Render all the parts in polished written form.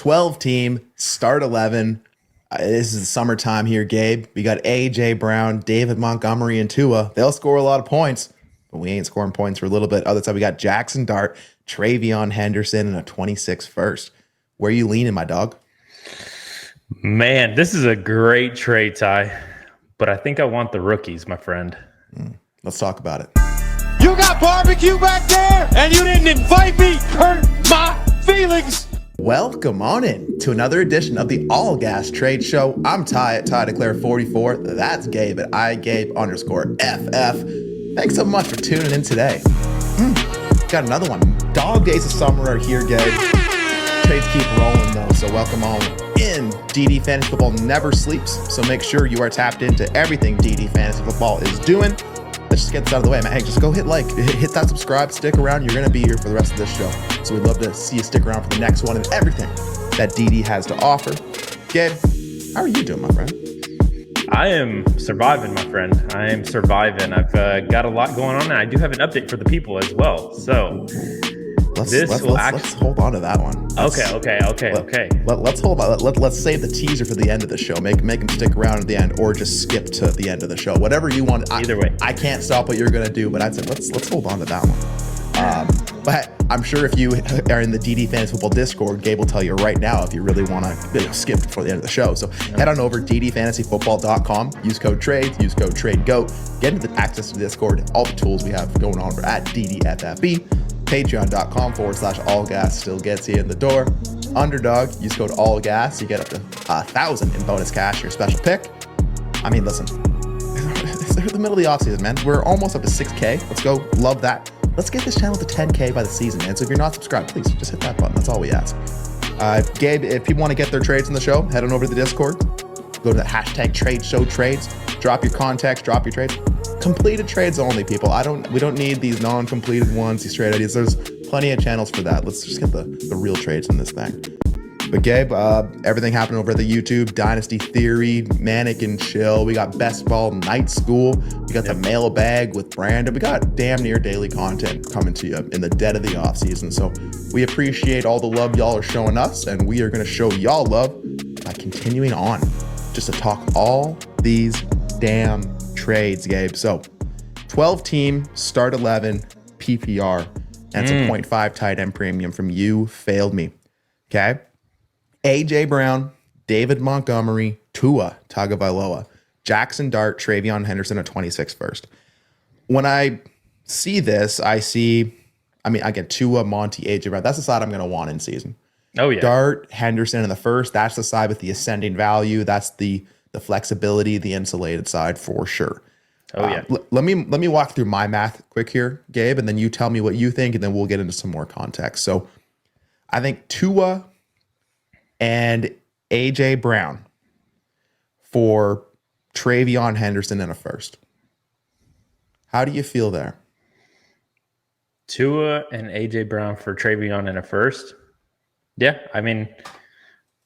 12 team, start 11. This is the summertime here, Gabe. We got A.J. Brown, David Montgomery, and Tua. They'll score a lot of points, but we ain't scoring points for a little bit. Other side, we got Jackson Dart, Travion Henderson, and a 26 first. Where are you leaning, my dog? Man, this is a great trade, Ty. But I think I want the rookies, my friend. Let's talk about it. You got barbecue back there, and you didn't invite me. Hurt my feelings. Welcome on in to another edition of the All Gas Trade Show. I'm Ty at Ty Declare 44. That's Gabe at IGabe_FF. Thanks so much for tuning in today. Got another one. Dog days of summer are here, Gabe. Trades keep rolling though, so welcome on in. DD Fantasy Football never sleeps, so make sure you are tapped into everything DD Fantasy Football is doing. Let's just get this out of the way, man. Hey, just go hit that subscribe, stick around. You're going to be here for the rest of this show. So we'd love to see you stick around for the next one and everything that DD has to offer. Gabe, how are you doing, my friend? I am surviving, my friend. I am surviving. I've got a lot going on, and I do have an update for the people as well. So let's hold on to that one. Okay. Let's hold on. Let's save the teaser for the end of the show. Make them stick around at the end, or just skip to the end of the show. Whatever you want. Either way, I can't stop what you're gonna do, but I'd say let's hold on to that one. But I'm sure if you are in the DD Fantasy Football Discord, Gabe will tell you right now if you really want to skip before the end of the show. So head on over to ddfantasyfootball.com, use code TRADE, use code TRADEGOAT, get into the access to the Discord, all the tools we have going on over at DDFFB. Patreon.com/allgas still gets you in the door. Underdog, use code ALLGAS. You get up to 1,000 in bonus cash, your special pick. I mean, listen, it's the middle of the offseason, man. We're almost up to 6K. Let's go. Love that. Let's get this channel to 10K by the season, man. So if you're not subscribed, please just hit that button. That's all we ask. Gabe, if people want to get their trades in the show, head on over to the Discord. Go to the hashtag Trade Show Trades. Drop your contacts, drop your trades. Completed trades only, people. We don't need these non-completed ones, these trade ideas. There's plenty of channels for that. Let's just get the real trades in this thing. But Gabe, everything happening over at the YouTube, Dynasty Theory, Manic and Chill. We got Best Ball Night School. We got the mailbag with Brandon. We got damn near daily content coming to you in the dead of the off season. So we appreciate all the love y'all are showing us, and we are going to show y'all love by continuing on just to talk all these damn trades, Gabe. So 12 team, start 11, PPR. That's a 0.5 tight end premium from You Failed Me. Okay. A.J. Brown, David Montgomery, Tua Tagovailoa, Jackson Dart, Travion Henderson at 26 first. When I see this, I get Tua, Monty, A.J. Brown. That's the side I'm going to want in season. Oh, yeah. Dart, Henderson in the first. That's the side with the ascending value. That's the flexibility, the insulated side for sure. Oh, yeah. Let me walk through my math quick here, Gabe, and then you tell me what you think, and then we'll get into some more context. So I think Tua and A.J. Brown for Travion Henderson in a first. How do you feel there? Tua and A.J. Brown for Travion in a first. Yeah, I mean,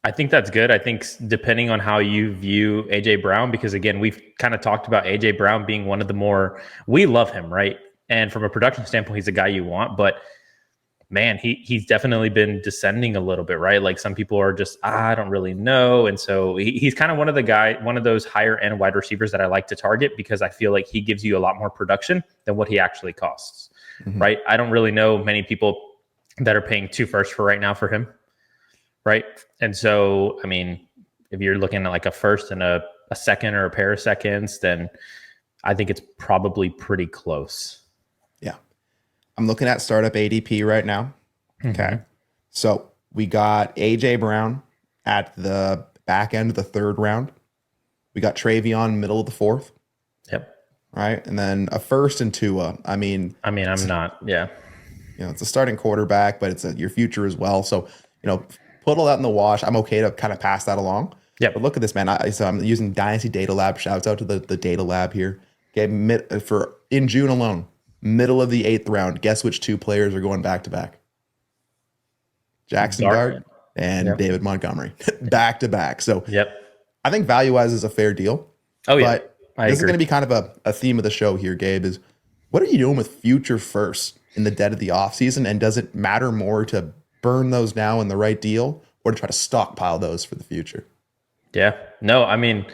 I think that's good. I think depending on how you view A.J. Brown, because again, we've kind of talked about A.J. Brown being one of the more, we love him, right? And from a production standpoint, he's a guy you want, but man, he's definitely been descending a little bit, right? Like some people are just, I don't really know. And so he's kind of one of those higher end wide receivers that I like to target because I feel like he gives you a lot more production than what he actually costs, right? I don't really know many people that are paying 2 firsts for right now for him. Right. And so, I mean, if you're looking at like a first and a second or a pair of seconds, then I think it's probably pretty close. Yeah. I'm looking at startup ADP right now. Okay. So we got A.J. Brown at the back end of the 3rd round. We got Travion middle of the 4th. Yep. Right. And then a first and Tua. I mean, I'm not. Yeah. It's a starting quarterback, but it's your future as well. So, put all that in the wash. I'm okay to kind of pass that along. Yeah. But look at this, man. So I'm using Dynasty Data Lab. Shouts out to the Data Lab here. Okay, in June alone, middle of the 8th round. Guess which 2 players are going back to back? Jackson Dart and David Montgomery, back to back. So I think value wise is a fair deal. Oh yeah. But this is going to be kind of a theme of the show here, Gabe. Is what are you doing with future firsts in the dead of the offseason? And does it matter more to burn those now in the right deal or to try to stockpile those for the future? Yeah. No, I mean,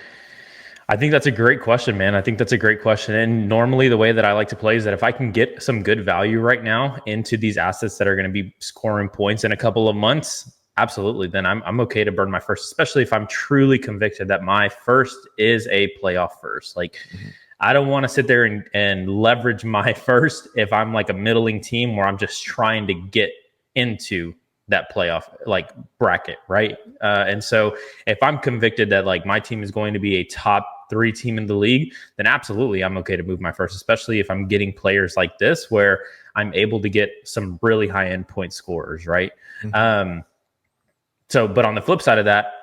I think that's a great question, man. I think that's a great question. And normally the way that I like to play is that if I can get some good value right now into these assets that are going to be scoring points in a couple of months, absolutely, then I'm okay to burn my first, especially if I'm truly convicted that my first is a playoff first. Like, I don't want to sit there and leverage my first if I'm like a middling team where I'm just trying to get into that playoff like bracket, right? And so if I'm convicted that like my team is going to be a top 3 team in the league, then absolutely I'm okay to move my first, especially if I'm getting players like this where I'm able to get some really high end point scorers, right? But on the flip side of that,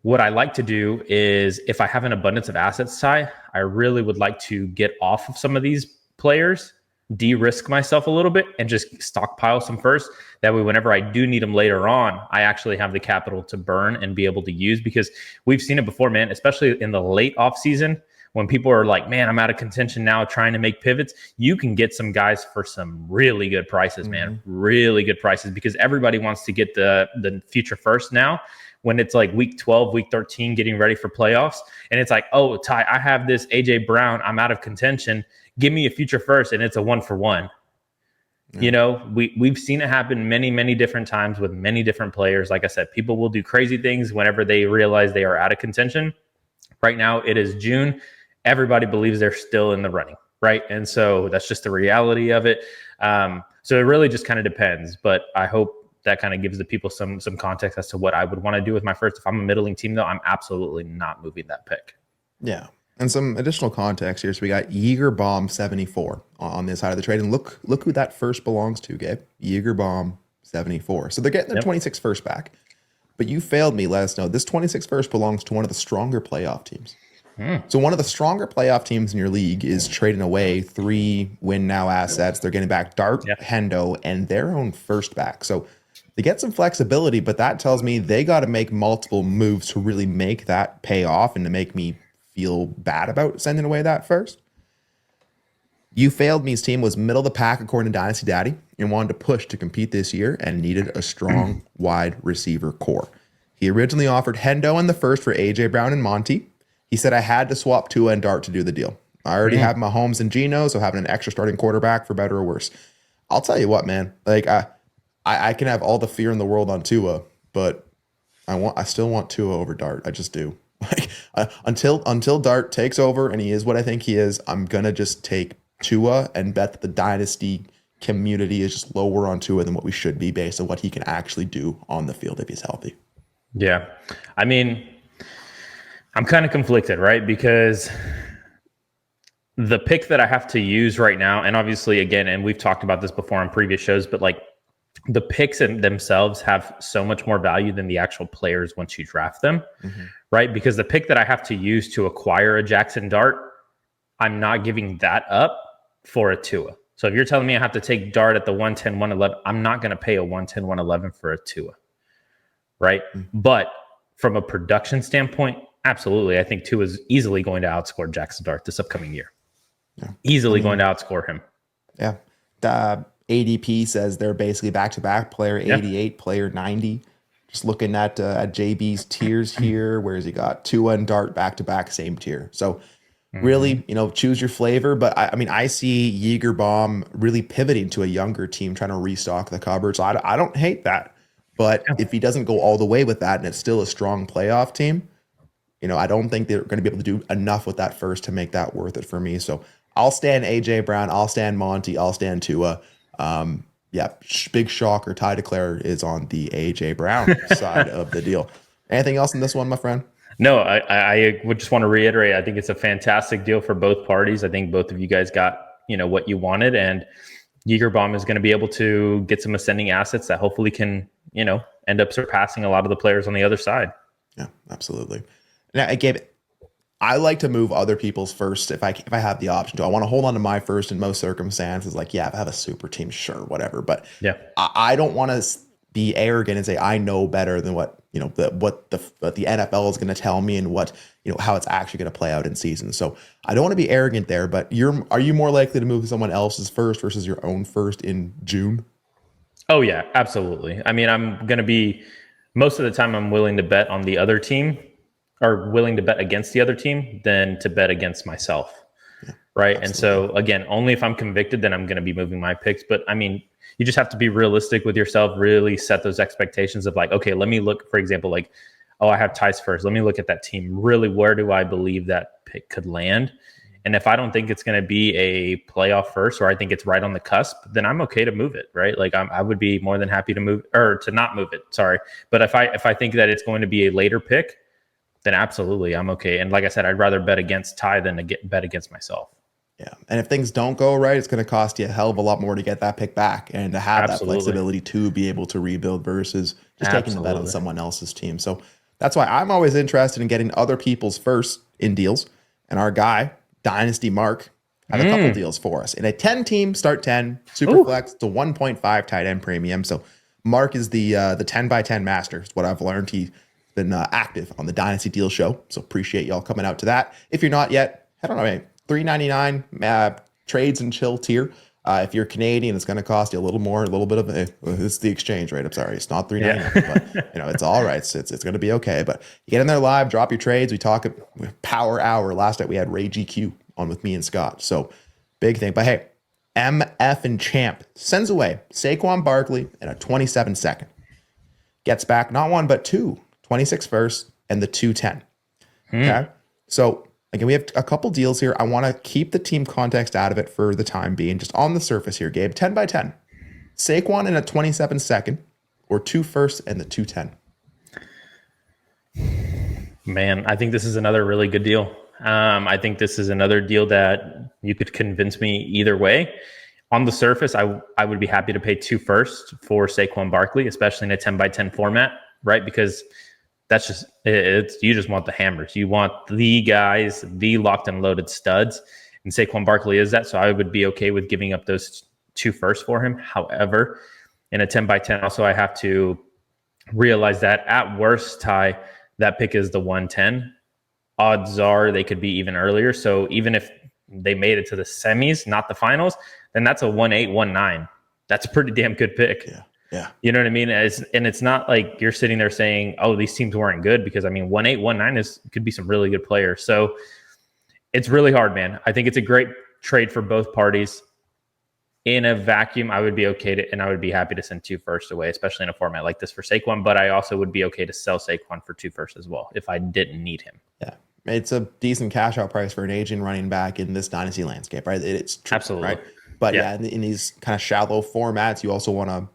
what I like to do is if I have an abundance of assets, Ty, I really would like to get off of some of these players, de-risk myself a little bit, and just stockpile some first. That way, whenever I do need them later on, I actually have the capital to burn and be able to use, because we've seen it before, man, especially in the late off season when people are like, man, I'm out of contention now trying to make pivots. You can get some guys for some really good prices, man, really good prices, because everybody wants to get the future first now. When it's like week 12, week 13, getting ready for playoffs. And it's like, oh, Ty, I have this AJ Brown. I'm out of contention. Give me a future first. And it's a 1-for-1. Yeah. You know, we've seen it happen many, many different times with many different players. Like I said, people will do crazy things whenever they realize they are out of contention. Right now, it is June. Everybody believes they're still in the running, right? And so that's just the reality of it. So it really just kind of depends. But I hope that kind of gives the people some context as to what I would want to do with my first. If I'm a middling team, though, I'm absolutely not moving that pick. Yeah. And some additional context here. So we got Jägerbomb 74 on this side of the trade. And look who that first belongs to, Gabe. Jägerbomb 74. So they're getting their 26 first back. But you failed me. Let us know. This 26 first belongs to one of the stronger playoff teams. So one of the stronger playoff teams in your league is trading away 3 win now assets. They're getting back Dart, Hendo, and their own first back. So they get some flexibility, but that tells me they got to make multiple moves to really make that pay off and to make me feel bad about sending away that first. You failed me's team was middle of the pack according to Dynasty Daddy and wanted to push to compete this year and needed a strong wide receiver core. He originally offered Hendo in the first for AJ Brown and Monty. He said, I had to swap Tua and Dart to do the deal. I already have Mahomes and Geno, so having an extra starting quarterback for better or worse. I'll tell you what, man. Like I can have all the fear in the world on Tua, but I still want Tua over Dart. I just do. Like until Dart takes over and he is what I think he is, I'm gonna just take Tua and bet that the Dynasty community is just lower on Tua than what we should be based on what he can actually do on the field if he's healthy. Yeah, I mean, I'm kind of conflicted, right? Because the pick that I have to use right now, and obviously, again, and we've talked about this before on previous shows, but like the picks in themselves have so much more value than the actual players once you draft them, right? Because the pick that I have to use to acquire a Jackson Dart, I'm not giving that up for a Tua. So if you're telling me I have to take Dart at the 110, 111, I'm not going to pay a 110, 111 for a Tua, right? But from a production standpoint, absolutely. I think Tua is easily going to outscore Jackson Dart this upcoming year. Yeah. Easily going to outscore him. Yeah. The ADP says they're basically back-to-back, player 88, player 90. Just looking at JB's tiers here, whereas he got Tua and Dart back-to-back, same tier. So really, choose your flavor. But I mean, I see Jägerbomb really pivoting to a younger team, trying to restock the cupboard. So I don't hate that. But if he doesn't go all the way with that and it's still a strong playoff team, I don't think they're going to be able to do enough with that first to make that worth it for me. So I'll stand AJ Brown. I'll stand Monty. I'll stand Tua. Big shocker. Ty Declare is on the AJ Brown side of the deal. Anything else in this one, my friend? No, I would just want to reiterate. I think it's a fantastic deal for both parties. I think both of you guys got, what you wanted, and Jägerbomb is going to be able to get some ascending assets that hopefully can, end up surpassing a lot of the players on the other side. Yeah, absolutely. Now, Gabe, I like to move other people's first if I have the option to. I want to hold on to my first in most circumstances. Like, if I have a super team, sure, whatever. But I don't want to be arrogant and say I know better than what what the NFL is going to tell me and what how it's actually going to play out in season. So I don't want to be arrogant there. But are you more likely to move someone else's first versus your own first in June? Oh yeah, absolutely. I mean, I'm going to be most of the time I'm willing to bet on the other team or willing to bet against the other team than to bet against myself. Right. And Absolutely. so again, only if I'm convicted, then I'm going to be moving my picks. But I mean, you just have to be realistic with yourself, really set those expectations of like, okay, let me look, for example, like, oh, I have ties first. Let me look at that team. Really, where do I believe that pick could land? And if I don't think it's going to be a playoff first, or I think it's right on the cusp, then I'm okay to move it, right? Like I would be more than happy to move or to not move it. Sorry, but if I think that it's going to be a later pick, then absolutely I'm okay. And like I said, I'd rather bet against Ty than to bet against myself. Yeah. And if things don't go right, it's going to cost you a hell of a lot more to get that pick back and to have that Absolutely. flexibility to be able to rebuild versus just taking the bet on Absolutely. someone else's team. So that's why I'm always interested in getting other people's first in deals. And our guy, Dynasty Mark, has a couple deals for us. In a 10-team start 10, super flex to 1.5 tight end premium. So Mark is the 10 by 10 master. Is what I've learned. He's been active on the Dynasty Deal Show. So appreciate y'all coming out to that. If you're not yet, head on over. $3.99 trades and chill tier. If you're Canadian, it's going to cost you a little more, a little bit of it's the exchange rate. I'm sorry, it's not $3.99, but it's all right. It's going to be okay. But you get in there live, drop your trades. We talk power hour. Last night we had Ray GQ on with me and Scott. So big thing. But hey, MF and Champ sends away Saquon Barkley in a 27 second. Gets back not one but two, 26 first and the 210. Okay, so. Again, we have a couple deals here. I want to keep the team context out of it for the time being. Just on the surface here, Gabe, 10 by 10. Saquon in a 27 second or 2 first and the 210. Man, I think this is another really good deal. I think this is another deal that you could convince me either way. On the surface, I would be happy to pay 2 first for Saquon Barkley, especially in a 10 by 10 format, right? Because that's just you just want the hammers. You want the guys, the locked and loaded studs. And Saquon Barkley is that. So I would be okay with giving up those 2 first for him. However, in a 10 by 10, also I have to realize that at worst, Ty, that pick is the 110. Odds are they could be even earlier. So even if they made it to the semis, not the finals, then that's a 1-8, 1-9. That's a pretty damn good pick. Yeah. Yeah. You know what I mean? And it's not like you're sitting there saying, oh, these teams weren't good, because I mean, 1-8, 1-9 could be some really good players. So it's really hard, man. I think it's a great trade for both parties. In a vacuum, I would be okay to, and I would be happy to send 2 first away, especially in a format like this for Saquon. But I also would be okay to sell Saquon for 2 first as well if I didn't need him. Yeah. It's a decent cash out price for an aging running back in this dynasty landscape, right? It's true, Absolutely. Right? But yeah, in these kind of shallow formats, you also want to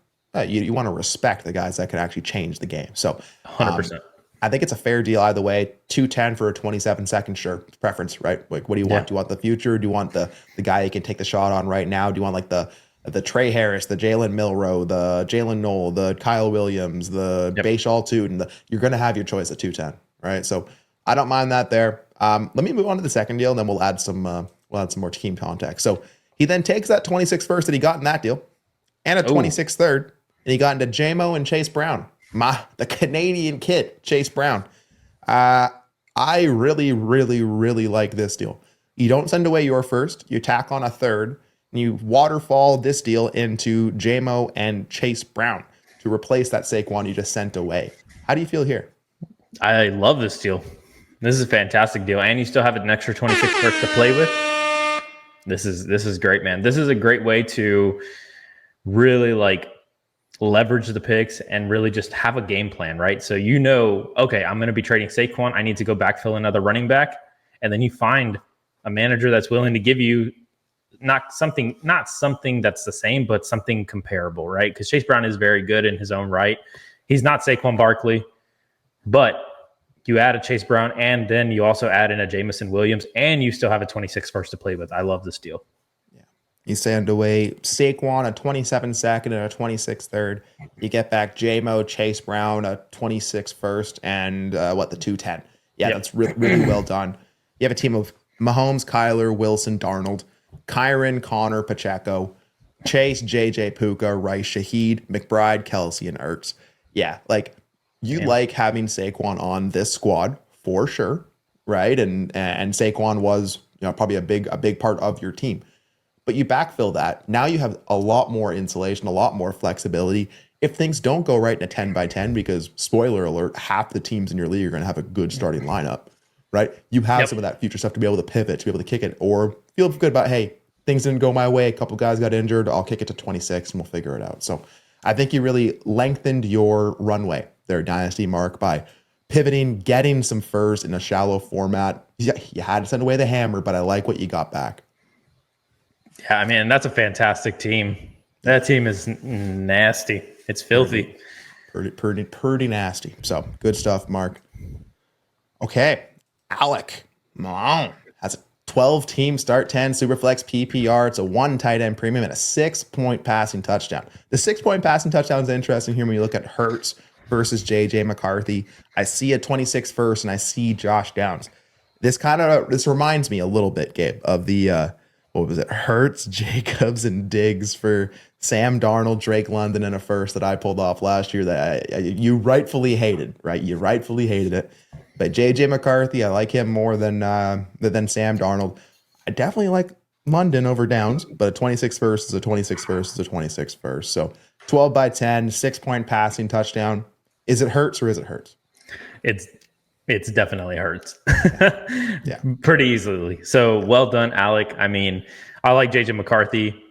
you want to respect the guys that can actually change the game. So 100%. I think it's a fair deal either way. 210 for a 27 second, sure. Preference, right? Like, what do you want? Do you want the future? Do you want the guy you can take the shot on right now? Do you want like the Trey Harris, the Jalen Milroe, the Jalen Knoll, the Kyle Williams, the Bashal Tootin? You're going to have your choice at 210, right? So I don't mind that there. Let me move on to the second deal, and then we'll add some more team context. So he then takes that 26 first that he got in that deal and a 26 third. And he got into JMO and Chase Brown, the Canadian kid, Chase Brown. I really, really, really like this deal. You don't send away your first. You tack on a third. And you waterfall this deal into JMO and Chase Brown to replace that Saquon you just sent away. How do you feel here? I love this deal. This is a fantastic deal. And you still have an extra 26 first to play with. This is great, man. This is a great way to really leverage the picks and really just have a game plan, right? So okay, I'm going to be trading Saquon. I need to go backfill another running back. And then you find a manager that's willing to give you not something that's the same, but something comparable, right? Because Chase Brown is very good in his own right. He's not Saquon Barkley, but you add a Chase Brown, and then you also add in a Jamison Williams, and you still have a 26 first to play with. I love this deal. You send away Saquon, a 27 second and a 26 third. You get back JMO, Chase Brown, a 26 first, and the 210. Yeah, that's really well done. You have a team of Mahomes, Kyler, Wilson, Darnold, Kyron, Connor, Pacheco, Chase, JJ, Puka, Rice, Shaheed, McBride, Kelsey, and Ertz. Yeah, like having Saquon on this squad for sure, right? And Saquon was probably a big part of your team. but you backfill that. Now you have a lot more insulation, a lot more flexibility. If things don't go right in a 10 by 10, because spoiler alert, half the teams in your league are going to have a good starting lineup, right? You have some of that future stuff to be able to pivot, to be able to kick it, or feel good about, hey, things didn't go my way. A couple guys got injured. I'll kick it to 26 and we'll figure it out. So I think you really lengthened your runway there, Dynasty Mark, by pivoting, getting some first in a shallow format. You had to send away the hammer, but I like what you got back. Yeah, I mean, that's a fantastic team. That team is nasty. It's filthy. Pretty nasty. So good stuff, Mark. Okay. Alec. Has a 12-team start 10 Superflex PPR. It's a 1 tight end premium and a 6-point passing touchdown. The 6-point passing touchdown is interesting here when you look at Hurts versus JJ McCarthy. I see a 26 first and I see Josh Downs. This reminds me a little bit, Gabe, of the what was it? Hurts, Jacobs, and Diggs for Sam Darnold, Drake London in a first that I pulled off last year that you rightfully hated, right? You rightfully hated it. But JJ McCarthy, I like him more than Sam Darnold. I definitely like London over Downs, but a 26 first is a 26 first is a 26 first. So 12 by 10, 6-point passing touchdown. Is it Hurts or is it Hurts? It's definitely Hurts. Yeah. Pretty easily. So well done, Alec. I mean, I like JJ McCarthy,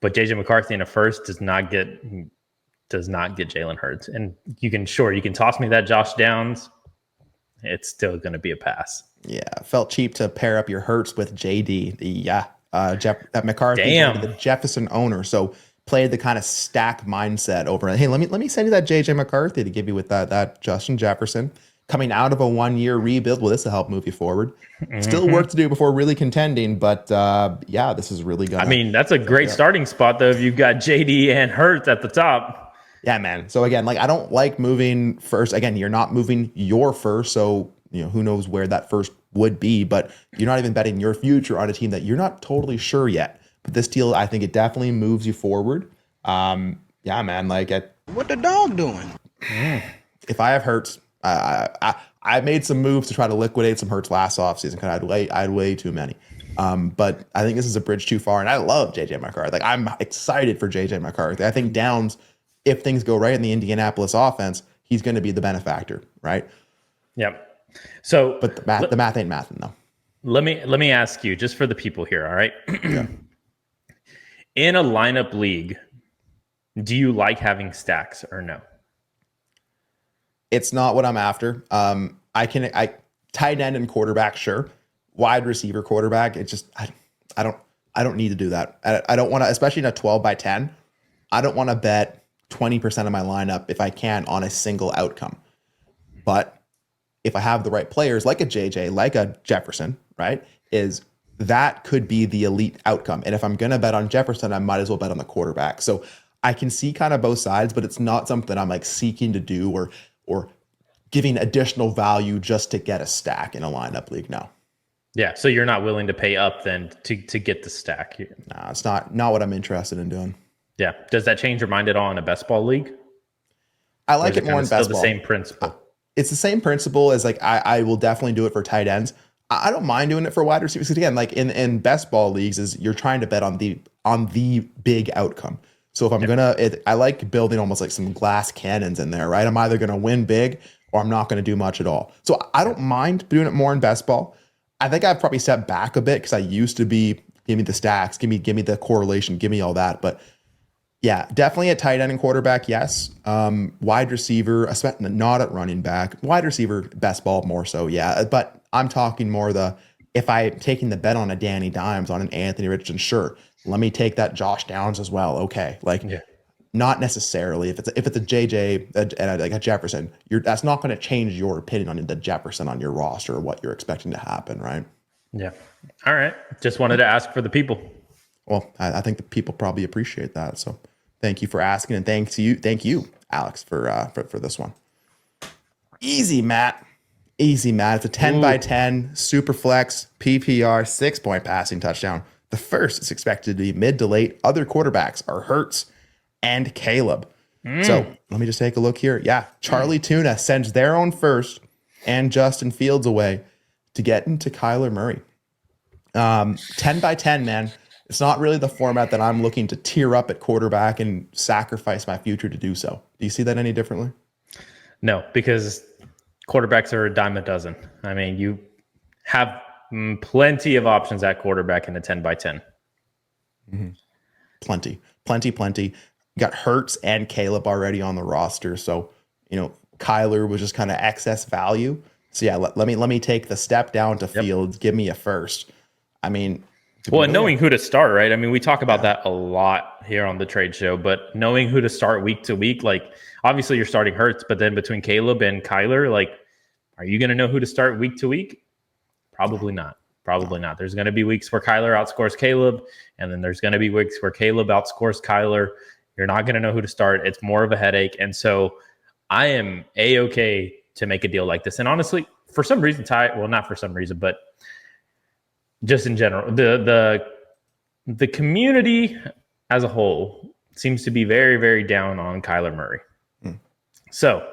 but JJ McCarthy in a first does not get Jalen Hurts. And you can toss me that Josh Downs. It's still going to be a pass. Yeah, felt cheap to pair up your Hurts with JD. That McCarthy, the Jefferson owner. So played the kind of stack mindset over. Hey, let me send you that JJ McCarthy to give you with that Justin Jefferson coming out of a 1-year rebuild. Well, this will help move you forward. Still work to do before really contending, but this is really gonna. I mean, that's a great starting spot though. If you've got JD and Hurts at the top. Yeah, man. So again, I don't like moving first. Again, you're not moving your first, so who knows where that first would be, but you're not even betting your future on a team that you're not totally sure yet. But this deal, I think it definitely moves you forward. Yeah, man. What the dog doing? If I have Hurts, I made some moves to try to liquidate some Hurts last offseason because I had way too many. But I think this is a bridge too far, and I love JJ McCarthy. I'm excited for JJ McCarthy. I think Downs, if things go right in the Indianapolis offense, he's going to be the benefactor, right? Yep. So, but the math ain't mathing though. Let me ask you, just for the people here, all right? Yeah. In a lineup league, do you like having stacks or no? It's not what I'm after. I tight end and quarterback, sure. Wide receiver, quarterback. It's just I don't need to do that. I don't want to, especially in a 12 by 10. I don't want to bet 20% of my lineup if I can on a single outcome. But if I have the right players, like a JJ, like a Jefferson, right, that could be the elite outcome. And if I'm going to bet on Jefferson, I might as well bet on the quarterback. So I can see kind of both sides, but it's not something I'm seeking to do or giving additional value just to get a stack in a lineup league. No. Yeah. So you're not willing to pay up then to get the stack. No, it's not what I'm interested in doing. Yeah. Does that change your mind at all in a best ball league? I like it more in best ball. The same principle. It's the same principle as I will definitely do it for tight ends. I don't mind doing it for wide receivers. Because again, in best ball leagues is you're trying to bet on the big outcome. So if I'm I like building almost some glass cannons in there, right? I'm either gonna win big or I'm not gonna do much at all. So I don't mind doing it more in best ball. I think I've probably stepped back a bit because I used to be give me the stacks, give me the correlation, give me all that. But yeah, definitely a tight end and quarterback, yes. Wide receiver, not at running back. Wide receiver, best ball more so, yeah. But I'm talking more if I'm taking the bet on a Danny Dimes, on an Anthony Richardson, sure. Let me take that Josh Downs as well. Okay, not necessarily. If it's a JJ and a Jefferson, that's not going to change your opinion on the Jefferson on your roster or what you're expecting to happen, right? Yeah. All right. Just wanted to ask for the people. Well, I think the people probably appreciate that. So thank you for asking, and thank you, Alex, for this one. Easy, Matt. It's a 10 by 10 super flex PPR 6-point passing touchdown. The first is expected to be mid to late. Other quarterbacks are Hurts and Caleb. So let me just take a look here. Yeah, Charlie Tuna sends their own first and Justin Fields away to get into Kyler Murray. 10 by 10, man. It's not really the format that I'm looking to tier up at quarterback and sacrifice my future to do so. Do you see that any differently? No, because quarterbacks are a dime a dozen. I mean, you have plenty of options at quarterback in a 10 by 10. Mm-hmm. Plenty. You got Hurts and Caleb already on the roster. So, Kyler was just kind of excess value. So yeah, let me take the step down to Fields. Give me a first. I mean, and knowing who to start, right? I mean, we talk about that a lot here on the trade show, but knowing who to start week to week, like obviously you're starting Hurts, but then between Caleb and Kyler, like, are you going to know who to start week to week? Probably not. Not. There's going to be weeks where Kyler outscores Caleb, and then there's going to be weeks where Caleb outscores Kyler. You're not going to know who to start. It's more of a headache. And so I am A-okay to make a deal like this. And honestly, for some reason, not for some reason, but just in general, the community as a whole seems to be very, very down on Kyler Murray. So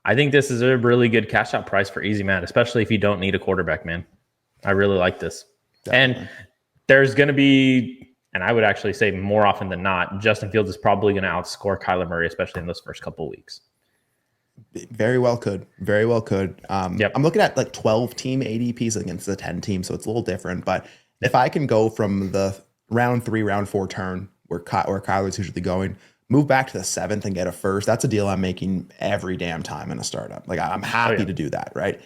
I think this is a really good cash out price for easy man, especially if you don't need a quarterback, man. I really like this. Definitely. And there's going to be, and I would actually say more often than not, Justin Fields is probably going to outscore Kyler Murray, especially in those first couple of weeks. Very well could. I'm looking at like 12 team ADPs against the 10 team, so it's a little different. But if I can go from the round 3, round 4 turn where Kyler's usually going, move back to the 7th and get a first, that's a deal I'm making every damn time in a startup. Like I'm happy to do that, right?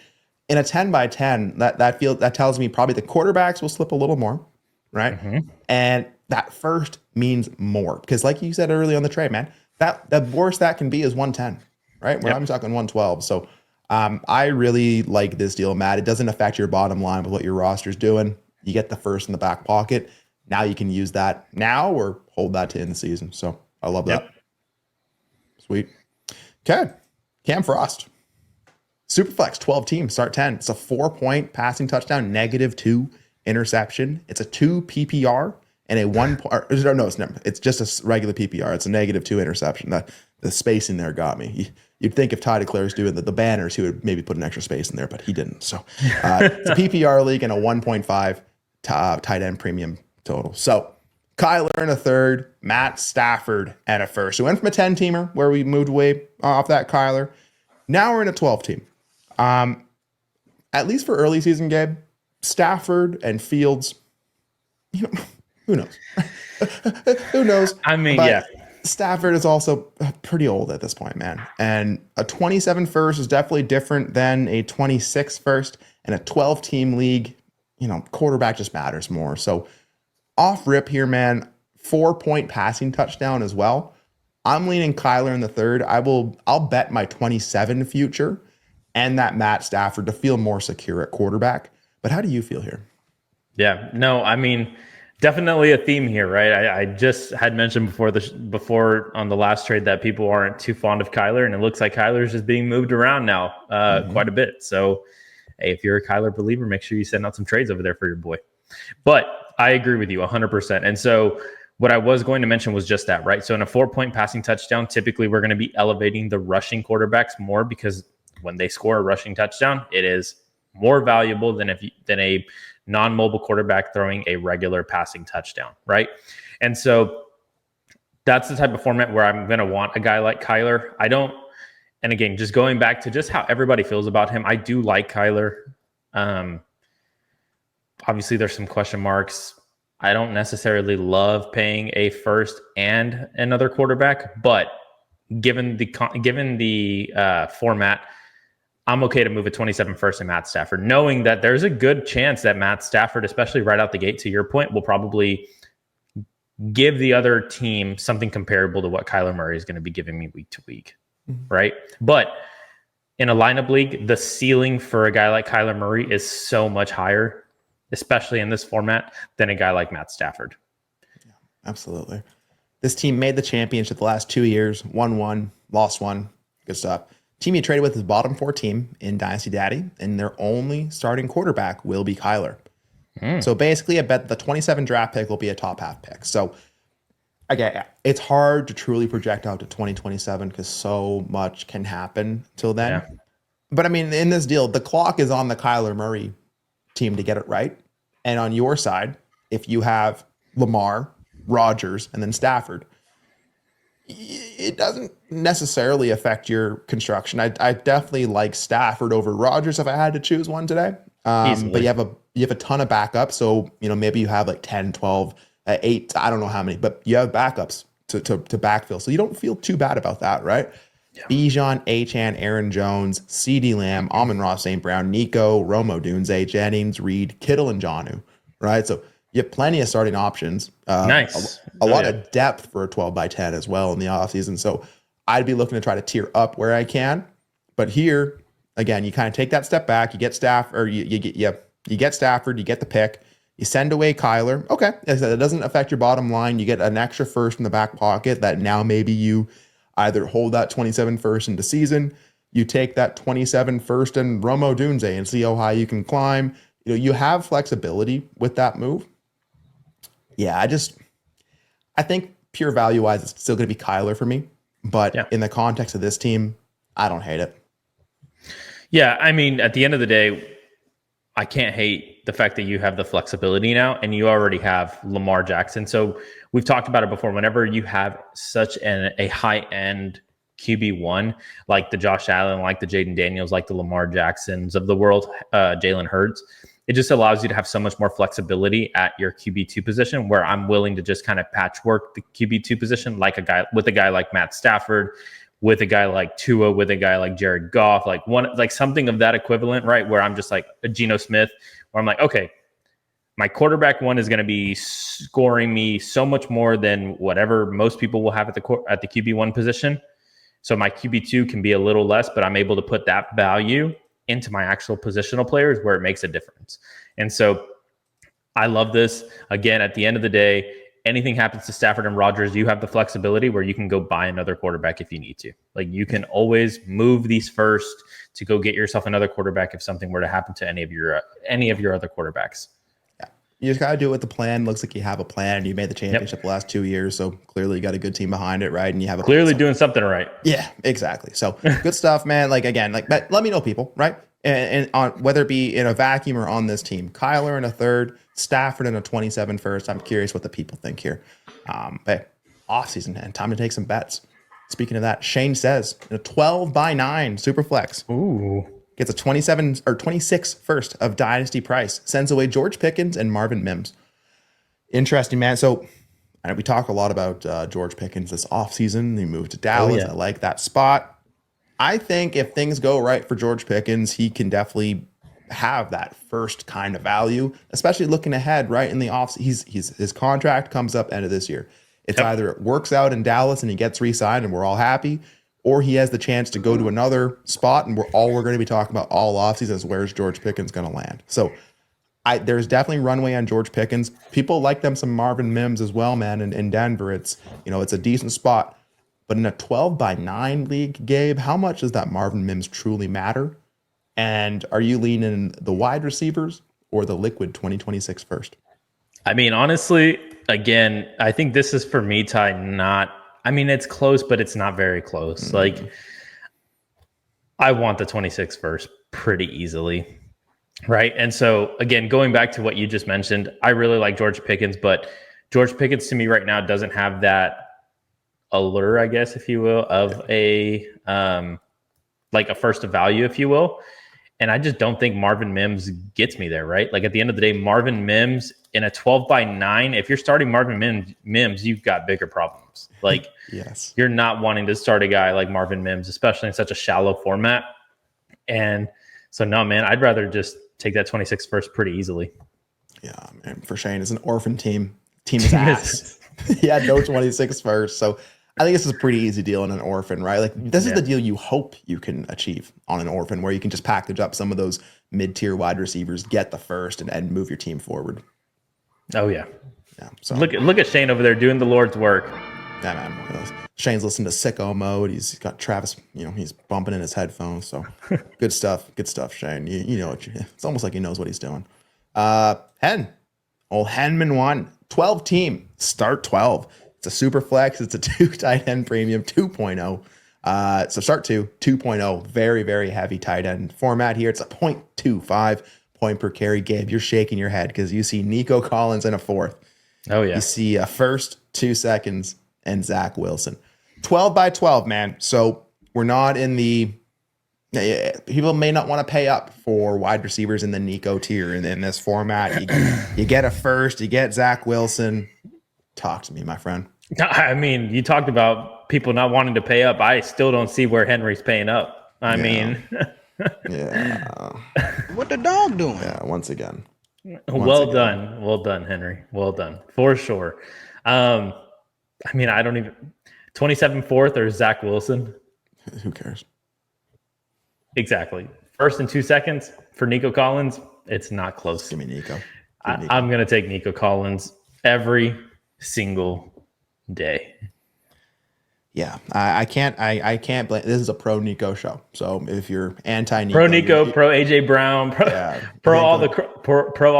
In a 10 by 10, that tells me probably the quarterbacks will slip a little more, right? Mm-hmm. And that first means more because, like you said earlier on the trade, man, that the worst that can be is 110, right? Where I'm talking 112. So I really like this deal, Matt. It doesn't affect your bottom line with what your roster's doing. You get the first in the back pocket. Now you can use that now or hold that to end the season. So I love that. Sweet. Okay. Cam Frost. Superflex, 12 teams, start 10. It's a 4-point passing touchdown, -2 interception. It's a 2 PPR and a 1 point. No, it's just a regular PPR. It's a -2 interception. The spacing there got me. You'd think if Ty DeClare's doing the banners, he would maybe put an extra space in there, but he didn't. So it's a PPR league and a 1.5 tight end premium total. So Kyler in a third, Matt Stafford and a first. So we went from a 10-teamer where we moved away off that Kyler. Now we're in a 12-team. At least for early season, Gabe, Stafford and Fields, who knows? Who knows? I mean, Stafford is also pretty old at this point, man. And a 27 first is definitely different than a 26 first. And a 12-team league, quarterback just matters more. So off rip here, man, 4-point passing touchdown as well. I'm leaning Kyler in the third. I'll bet my 27 future and that Matt Stafford to feel more secure at quarterback. But how do you feel here? Yeah, no, I mean, definitely a theme here, right? I just had mentioned before on the last trade that people aren't too fond of Kyler, and it looks like Kyler's just being moved around now quite a bit. So, hey, if you're a Kyler believer, make sure you send out some trades over there for your boy. But I agree with you 100%. And so what I was going to mention was just that, right? So in a 4-point passing touchdown, typically we're going to be elevating the rushing quarterbacks more because when they score a rushing touchdown, it is more valuable than a non-mobile quarterback throwing a regular passing touchdown, right? And so that's the type of format where I'm going to want a guy like Kyler. And again, just going back to just how everybody feels about him, I do like Kyler. Obviously, there's some question marks. I don't necessarily love paying a first and another quarterback, but given the format, I'm okay to move a 27 first and Matt Stafford, knowing that there's a good chance that Matt Stafford, especially right out the gate, to your point, will probably give the other team something comparable to what Kyler Murray is going to be giving me week to week, right? But in a lineup league, the ceiling for a guy like Kyler Murray is so much higher, especially in this format, than a guy like Matt Stafford. Yeah, absolutely. This team made the championship the last 2 years, won one, lost one. Good stuff. Team you traded with is bottom 4 team in Dynasty Daddy, and their only starting quarterback will be Kyler. So basically, I bet the 27 draft pick will be a top half pick. So again, it's hard to truly project out to 2027 because so much can happen till then. Yeah. But I mean, in this deal, the clock is on the Kyler Murray team to get it right. And on your side, if you have Lamar, Rodgers, and then Stafford, it doesn't necessarily affect your construction. I definitely like Stafford over Rodgers if I had to choose one today. But you have a ton of backups. So, maybe you have like 10, 12, 8, I don't know how many, but you have backups to backfill. So you don't feel too bad about that, right? Yeah. Bijan, Achane, Aaron Jones, CeeDee Lamb, Amon-Ra St. Brown, Nico, Romo Dunze, Jennings, Reed, Kittle, and Jonnu, right? So you have plenty of starting options. Nice. A lot of depth for a 12 by 10 as well in the offseason. So I'd be looking to try to tier up where I can. But here, again, you kind of take that step back. You get Stafford, you get Stafford, you get the pick. You send away Kyler. Okay, it doesn't affect your bottom line. You get an extra first in the back pocket that now maybe you either hold that 27 first into season. You take that 27 first and Romo Dunze and see how high you can climb. You have flexibility with that move. Yeah, I think pure value wise, it's still going to be Kyler for me. But in the context of this team, I don't hate it. Yeah, I mean, at the end of the day, I can't hate the fact that you have the flexibility now and you already have Lamar Jackson. So we've talked about it before. Whenever you have such a high-end QB1, like the Josh Allen, like the Jaden Daniels, like the Lamar Jacksons of the world, Jalen Hurts, it just allows you to have so much more flexibility at your QB2 position, where I'm willing to just kind of patchwork the QB2 position like a guy like Matt Stafford, with a guy like Tua, with a guy like Jared Goff, like something of that equivalent, right? Where I'm just like a Geno Smith, where I'm like, okay, my quarterback one is going to be scoring me so much more than whatever most people will have at the QB1 position. So my QB2 can be a little less, but I'm able to put that value into my actual positional players where it makes a difference. And so I love this. Again, at the end of the day, anything happens to Stafford and Rodgers, you have the flexibility where you can go buy another quarterback if you need to. Like, you can always move these first to go get yourself another quarterback if something were to happen to any of your other quarterbacks. Yeah, you just gotta do it with the plan. Looks like you have a plan. You made the championship the last 2 years, so clearly you got a good team behind it, right? And you have clearly doing something right. Yeah, exactly. So good stuff, man. Like, again, let me know, people, right? And on whether it be in a vacuum or on this team, Kyler in a third, Stafford in a 27 first. I'm curious what the people think here. But offseason, and time to take some bets. Speaking of that, Shane says in a 12 by 9 super flex. Ooh. Gets a 27 or 26 first of Dynasty price. Sends away George Pickens and Marvin Mims. Interesting, man. So we talk a lot about George Pickens this offseason. He moved to Dallas. I like that spot. I think if things go right for George Pickens, he can definitely have that first kind of value, especially looking ahead, right? In the off, his contract comes up end of this year. It's either it works out in Dallas and he gets re-signed and we're all happy, or he has the chance to go to another spot and we're going to be talking about all offseason is where's George Pickens going to land. So there's definitely runway on George Pickens. People like them some Marvin Mims as well, man. In Denver, it's a decent spot. But in a 12 by 9 league, Gabe, how much does that Marvin Mims truly matter? And are you leaning the wide receivers or the liquid 2026 first? I mean, honestly, again, I think this is for me, Ty, it's close, but it's not very close. Mm-hmm. Like, I want the 26 first pretty easily, right? And so, again, going back to what you just mentioned, I really like George Pickens, but George Pickens to me right now doesn't have that allure, I guess, if you will, of a first of value, if you will. And I just don't think Marvin Mims gets me there, right? Like, at the end of the day, Marvin Mims in a 12 by 9, if you're starting Marvin Mims, you've got bigger problems. Like, yes, you're not wanting to start a guy like Marvin Mims, especially in such a shallow format. And so, no, man, I'd rather just take that 26 first pretty easily. Yeah, man, for Shane, it's an orphan team. Team is ass. He had no 26 first. So I think this is a pretty easy deal in an orphan, right? Like, this is the deal you hope you can achieve on an orphan, where you can just package up some of those mid-tier wide receivers, get the first, and move your team forward. Oh, yeah. Yeah. So look at Shane over there doing the Lord's work. Yeah, man. Shane's listening to sicko mode. He's got Travis, he's bumping in his headphones. So good stuff. Good stuff, Shane. You know it's almost like he knows what he's doing. Old Henman 1, 12 team, start 12. It's a super flex. It's a 2 tight end premium 2.0. So start 2.0. Very, very heavy tight end format here. It's a 0.25 point per carry. Gabe, you're shaking your head because you see Nico Collins in a fourth. Oh, yeah. You see a first, 2 seconds, and Zach Wilson. 12 by 12, man. So we're not in the people may not want to pay up for wide receivers in the Nico tier in this format. You get a first, you get Zach Wilson. Talk to me, my friend. I mean, you talked about people not wanting to pay up. I still don't see where Henry's paying up. I mean, yeah. What the dog doing? Yeah, once again. Well done, Henry. Well done, for sure. I mean, I don't even 27 fourth or Zach Wilson. Who cares? Exactly. First and 2 seconds for Nico Collins. It's not close. Give me Nico. I'm going to take Nico Collins every single day. Yeah, I can't blame. This is a pro Nico show. So if you're anti Nico, pro Nico, pro AJ Brown, pro all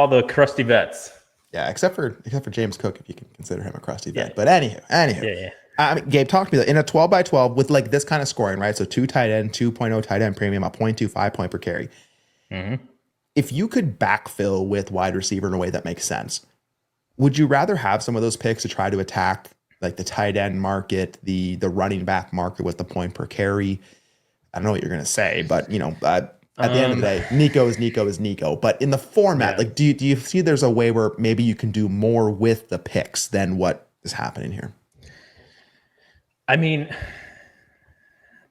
the crusty vets. Yeah, except for James Cook, if you can consider him a crusty vet. But anywho. Yeah. I mean, Gabe, talk to me in a 12 by 12 with like this kind of scoring, right? So 2 tight end, 2.0 tight end premium, a 0.25 point per carry. Mm-hmm. If you could backfill with wide receiver in a way that makes sense, would you rather have some of those picks to try to attack like the tight end market, the running back market with the point per carry? I don't know what you're going to say, but at the end of the day, Nico is Nico. But in the format, like, do you see there's a way where maybe you can do more with the picks than what is happening here? I mean,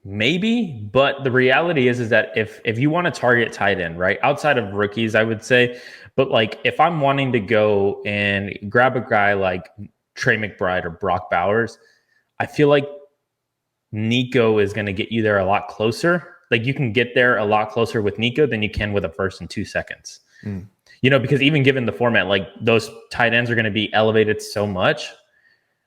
maybe, but the reality is that if you want to target tight end, right, outside of rookies, I would say, but like if I'm wanting to go and grab a guy like Trey McBride or Brock Bowers, I feel like Nico is going to get you there a lot closer. Like you can get there a lot closer with Nico than you can with a first and 2 seconds. Because even given the format, like those tight ends are going to be elevated so much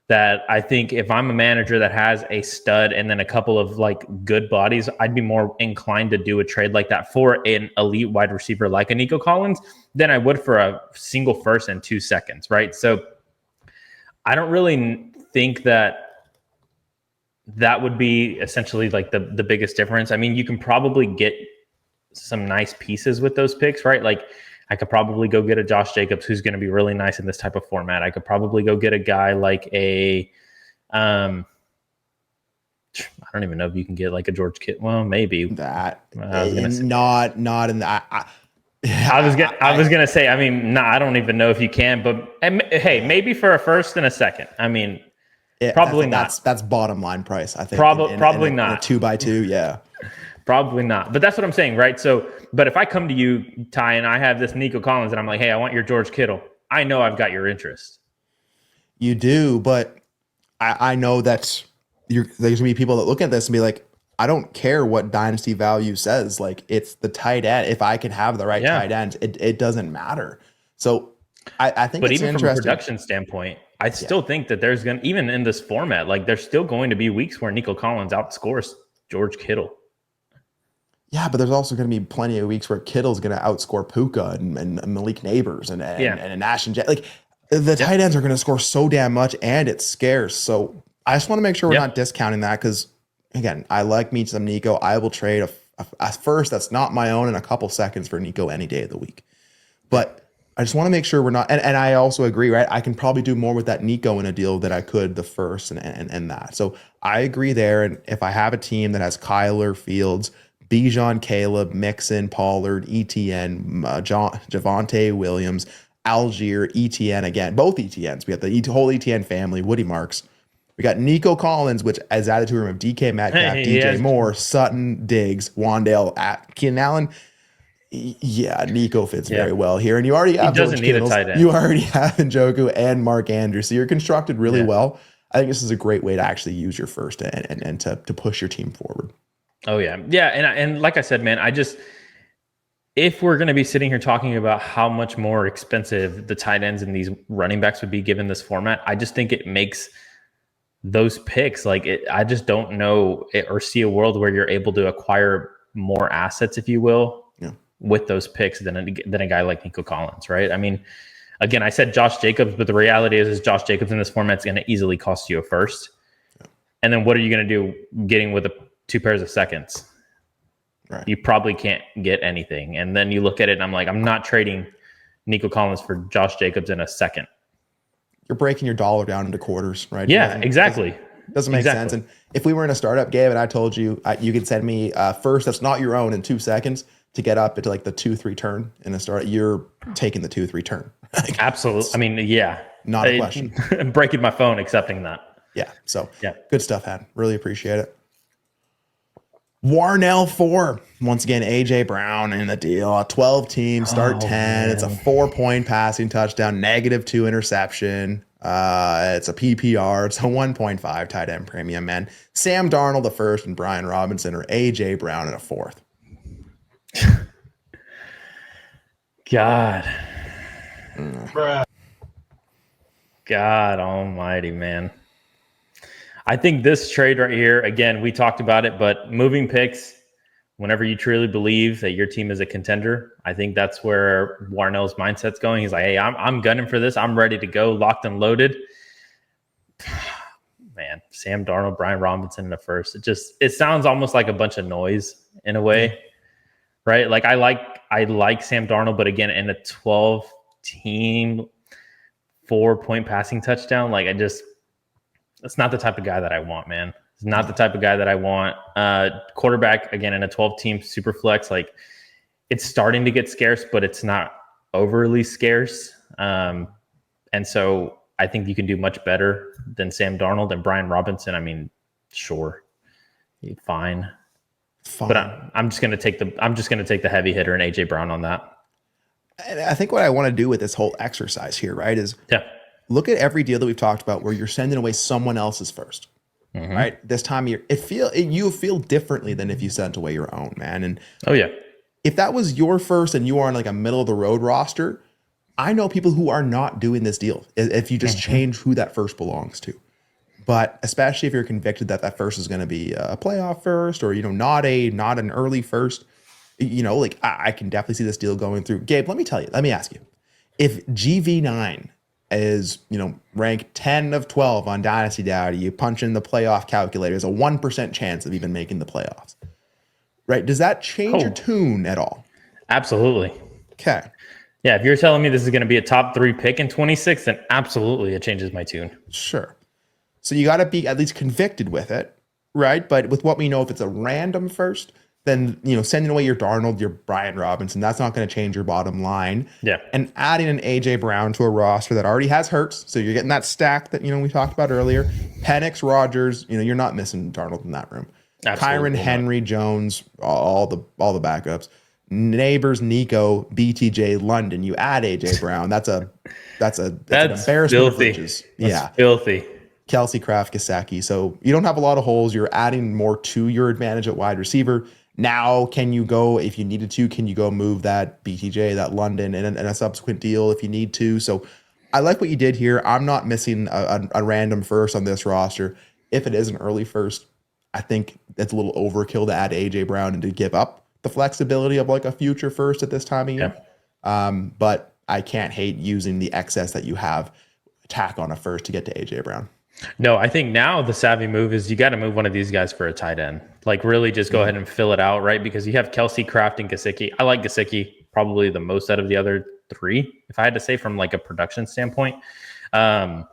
that I think if I'm a manager that has a stud and then a couple of like good bodies, I'd be more inclined to do a trade like that for an elite wide receiver like a Nico Collins than I would for a single first and 2 seconds, right? So I don't really think that would be essentially like the biggest difference. I mean, you can probably get some nice pieces with those picks, right? Like I could probably go get a Josh Jacobs who's going to be really nice in this type of format. I could probably go get a guy like a, I don't even know if you can get like a George Kittle. Well, maybe that I was gonna say, not in that. I was gonna say. I mean, I don't even know if you can. But hey, maybe for a first and a second. I mean, probably not. That's bottom line price. I think probably not. In a 2 by 2, yeah. Probably not. But that's what I'm saying, right? So, but if I come to you, Ty, and I have this Nico Collins, and I'm like, hey, I want your George Kittle, I know I've got your interest. You do, but I know that there's going to be people that look at this and be like, I don't care what dynasty value says. Like, it's the tight end. If I can have the right tight end, it doesn't matter. So I think but it's even from a interesting. production standpoint, I still think that there's going to, even in this format, like there's still going to be weeks where Nico Collins outscores George Kittle. Yeah, but there's also going to be plenty of weeks where Kittle's going to outscore Puka and Malik Neighbors and Nash and Jet. Like the tight ends are going to score so damn much, and it's scarce. So I just want to make sure we're not discounting that because, again, I like me some Nico. I will trade a first that's not my own in a couple seconds for Nico any day of the week. But I just want to make sure we're not. And I also agree, right? I can probably do more with that Nico in a deal than I could the first and that. So I agree there. And if I have a team that has Kyler, Fields, Bijan, Caleb, Mixon, Pollard, ETN, Javonte Williams, Algier, ETN again, both ETNs. We have the whole ETN family, Woody Marks. We got Nico Collins, which is added to a room of DK Metcalf, DJ Moore, Sutton, Diggs, Wandale, Keenan Allen. Yeah, Nico fits very well here. And you already have doesn't need a tight end. You already have Njoku and Mark Andrews. So you're constructed really well. I think this is a great way to actually use your first and to push your team forward. Oh, yeah. Yeah. And like I said, man, if we're going to be sitting here talking about how much more expensive the tight ends and these running backs would be given this format, I just think it makes those picks I just don't know or see a world where you're able to acquire more assets, if you will, with those picks than a guy like Nico Collins, right? I mean, again, I said Josh Jacobs, but the reality is Josh Jacobs in this format is going to easily cost you a first. And then what are you going to do getting with 2 pairs of seconds? Right. You probably can't get anything. And then you look at it and I'm like, I'm not trading Nico Collins for Josh Jacobs in a second. you're breaking your dollar down into quarters, right? Yeah, exactly. Doesn't make sense. And if we were in a startup, Gabe, and I told you you could send me first that's not your own in 2 seconds to get up into like the 2-3 turn in a startup, you're taking the 2-3 turn. Like, absolutely. I mean, yeah. Not a question. I'm breaking my phone accepting that. Yeah. So yeah, good stuff, Had. Really appreciate it. Warnell 4. Once again, AJ Brown in the deal. 12 teams, start 10. Man. It's a 4-point passing touchdown, -2 interception. It's a PPR. It's a 1.5 tight end premium, man. Sam Darnold the first and Brian Robinson or AJ Brown in a 4th. God. Bruh. God almighty, man. I think this trade right here, again, we talked about it, but moving picks, whenever you truly believe that your team is a contender, I think that's where Warnell's mindset's going. He's like, hey, I'm gunning for this. I'm ready to go, locked and loaded. Man, Sam Darnold, Brian Robinson in the first. It sounds almost like a bunch of noise in a way, right? Like I like Sam Darnold, but again, in a 12-team 4-point passing touchdown, like it's not the type of guy that I want, man. It's not the type of guy that I want. Quarterback, again, in a 12-team super flex, like it's starting to get scarce, but it's not overly scarce. And so I think you can do much better than Sam Darnold and Brian Robinson. I mean, sure, fine. But I'm just gonna take the heavy hitter and AJ Brown on that. And I think what I want to do with this whole exercise here, right, is look at every deal that we've talked about where you're sending away someone else's first, right? This time of year, you feel differently than if you sent away your own, man. And if that was your first and you are on like a middle of the road roster, I know people who are not doing this deal if you just change who that first belongs to. But especially if you're convicted that first is going to be a playoff first or, not an early first, like I can definitely see this deal going through. Gabe, let me ask you, if GV9 is, ranked 10 of 12 on Dynasty Data, you punch in the playoff calculator, there's a 1% chance of even making the playoffs, right? Does that change your tune at all? Absolutely. Okay. Yeah, if you're telling me this is going to be a top 3 pick in 26, then absolutely it changes my tune. Sure. So you got to be at least convicted with it, right? But with what we know, if it's a random first, then, sending away your Darnold, your Brian Robinson, that's not going to change your bottom line. Yeah. And adding an AJ Brown to a roster that already has Hurts, so you're getting that stack that, we talked about earlier. Penix, Rodgers, you're not missing Darnold in that room. Absolutely Kyron, Henry, Jones, all the backups. Neighbors, Nico, BTJ, London. You add AJ Brown. That's an embarrassment filthy. of riches. That's filthy. Kelsey, Kraft, Gesicki. So you don't have a lot of holes. You're adding more to your advantage at wide receiver. Now, can you go, if you needed to, can you go move that BTJ, that London, and a subsequent deal if you need to? So I like what you did here. I'm not missing a random first on this roster. If it is an early first, I think it's a little overkill to add AJ Brown and to give up the flexibility of like a future first at this time of year. But I can't hate using the excess that you have, tack on a first to get to AJ Brown. No, I think now the savvy move is you got to move one of these guys for a tight end. Like really just go ahead and fill it out, right? Because you have Kelsey, Kraft, and Gesicki. I like Gesicki probably the most out of the other 3, if I had to say from like a production standpoint. But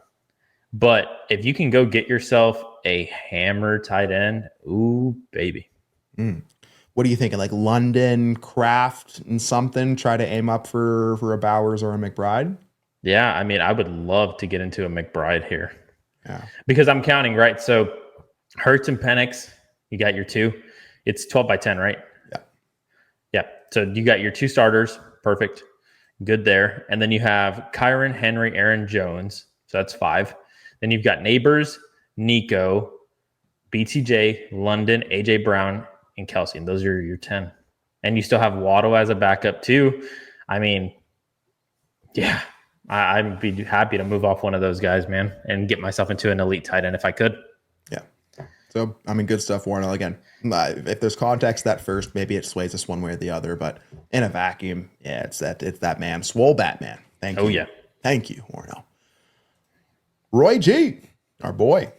if you can go get yourself a hammer tight end, ooh, baby. What are you thinking? Like London, Kraft, and something? Try to aim up for a Bowers or a McBride? Yeah, I mean, I would love to get into a McBride here. Yeah. Because I'm counting, right? So Hurts and Penix, you got your 2. It's 12 by 10, right? Yeah. Yeah. So you got your 2 starters. Perfect. Good there. And then you have Kyron, Henry, Aaron Jones. So that's 5. Then you've got Neighbors, Nico, BTJ, London, AJ Brown, and Kelsey. And those are your 10. And you still have Waddle as a backup too. I mean, yeah. I'd be happy to move off one of those guys, man, and get myself into an elite tight end if I could. Yeah. So, I mean, good stuff, Warren. Again, if there's context that first, maybe it sways us one way or the other, but in a vacuum, yeah, it's that man. Swole Batman. Thank you. Oh, yeah. Thank you, Warren. Roy G, our boy.